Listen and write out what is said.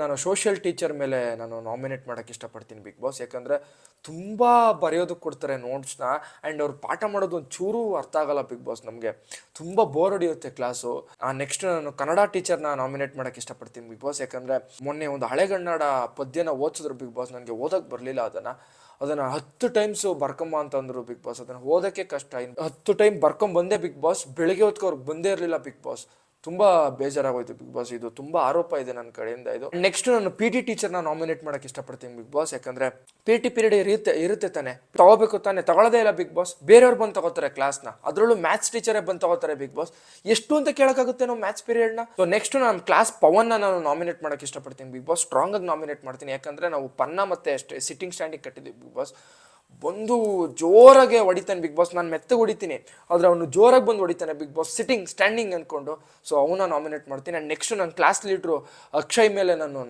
ನಾನು social teacher ಮೇಲೆ ನಾನು ನಾಮಿನೇಟ್ ಮಾಡೋಕ್ಕೆ ಇಷ್ಟಪಡ್ತೀನಿ ಬಿಗ್ ಬಾಸ್. ಯಾಕಂದರೆ ತುಂಬ ಬರೆಯೋದಕ್ಕೆ ಕೊಡ್ತಾರೆ ನೋಟ್ಸ್ನ, ಆ್ಯಂಡ್ ಅವ್ರು ಪಾಠ ಮಾಡೋದು ಒಂದು ಚೂರು ಅರ್ಥ ಆಗಲ್ಲ ಬಿಗ್ ಬಾಸ್. ನಮಗೆ ತುಂಬ ಬೋರ್ ಹೊಡಿಯುತ್ತೆ ಕ್ಲಾಸು. ನೆಕ್ಸ್ಟ್ ನಾನು ಕನ್ನಡ ಟೀಚರ್ನ ನಾಮಿನೇಟ್ ಮಾಡೋಕ್ಕೆ ಇಷ್ಟಪಡ್ತೀನಿ ಬಿಗ್ ಬಾಸ್. ಯಾಕಂದರೆ ಮೊನ್ನೆ ಒಂದು ಹಳೆಗನ್ನಡ ಪದ್ಯನ ಓದಿಸಿದ್ರು ಬಿಗ್ ಬಾಸ್. ನನಗೆ ಓದೋಕ್ಕೆ ಬರಲಿಲ್ಲ ಅದನ್ನು 10 ಟೈಮ್ಸು ಬರ್ಕೊಂಬ ಅಂತಂದರು ಬಿಗ್ ಬಾಸ್. ಅದನ್ನು ಓದೋಕ್ಕೆ ಕಷ್ಟ. 10 ಟೈಮ್ ಬರ್ಕೊಂಬಂದೆ ಬಿಗ್ ಬಾಸ್. ಬೆಳಿಗ್ಗೆ ಹೊತ್ತಿಗೆ ಅವ್ರಿಗೆ ಬಂದೇ ಇರಲಿಲ್ಲ ಬಿಗ್ ಬಾಸ್. ತುಂಬ ಬೇಜಾರಾಗೋಯ್ತು ಬಿಗ್ ಬಾಸ್. ಇದು ತುಂಬ ಆರೋಪ ಇದೆ ನನ್ನ ಕಡೆಯಿಂದ. ಇದು ನೆಕ್ಸ್ಟ್ ನಾನು ಪಿ ಟಿ ಟೀಚರ್ನ ನಾಮಿನೇಟ್ ಮಾಡೋಕ್ಕೆ ಇಷ್ಟಪಡ್ತೀನಿ ಬಿಗ್ ಬಾಸ್. ಯಾಕಂದರೆ ಪಿ ಟಿ ಪೀರಿಯಡ್ ಇರುತ್ತೆ ತಾನೆ, ತಗೋಬೇಕು ತಾನೆ, ತಗೊಳ್ಳೋದೇ ಇಲ್ಲ ಬಿಗ್ ಬಾಸ್. ಬೇರೆಯವ್ರು ಬಂದು ತಗೋತಾರೆ ಕ್ಲಾಸ್ನ, ಅದರಲ್ಲೂ ಮ್ಯಾಥ್ಸ್ ಟೀಚರೇ ಬಂದು ತಗೋತಾರೆ ಬಿಗ್ ಬಾಸ್. ಎಷ್ಟು ಅಂತ ಕೇಳೋಕ್ಕಾಗುತ್ತೆ ನಾವು ಮ್ಯಾಥ್ಸ್ ಪೀರಿಯಡ್ನ? ಸೊ ನೆಕ್ಸ್ಟ್ ನಾನು ಕ್ಲಾಸ್ ಪವನ್ನ ನಾನು ನಾಮಿನೇಟ್ ಮಾಡೋಕ್ಕೆ ಇಷ್ಟಪಡ್ತೀನಿ ಬಿಗ್ ಬಾಸ್. ಸ್ಟ್ರಾಂಗಾಗಿ ನಾಮಿನೇಟ್ ಮಾಡ್ತೀನಿ. ಯಾಕಂದರೆ ನಾವು ಪನ್ನ ಮತ್ತೆ ಅಷ್ಟೇ ಸಿಟ್ಟಿಂಗ್ ಸ್ಟ್ಯಾಂಡಿಗೆ ಕಟ್ಟಿದ್ದೀವಿ ಬಿಗ್ ಬಾಸ್. ಬಂದು ಜೋರಾಗೆ ಹೊಡಿತಾನೆ ಬಿಗ್ ಬಾಸ್. ನಾನು ಮೆತ್ತಗೆ ಹೊಡಿತೀನಿ, ಆದರೆ ಅವನು ಜೋರಾಗಿ ಬಂದು ಹೊಡಿತಾನೆ ಬಿಗ್ ಬಾಸ್, ಸಿಟ್ಟಿಂಗ್ ಸ್ಟ್ಯಾಂಡಿಂಗ್ ಅಂದ್ಕೊಂಡು. ಸೊ ಅವನ್ನ ನಾಮಿನೇಟ್ ಮಾಡ್ತೀನಿ. ಆ್ಯಂಡ್ ನೆಕ್ಸ್ಟ್ ನನ್ನ ಕ್ಲಾಸ್ ಲೀಡ್ರು ಅಕ್ಷಯ್ ಮೇಲೆ ನಾನು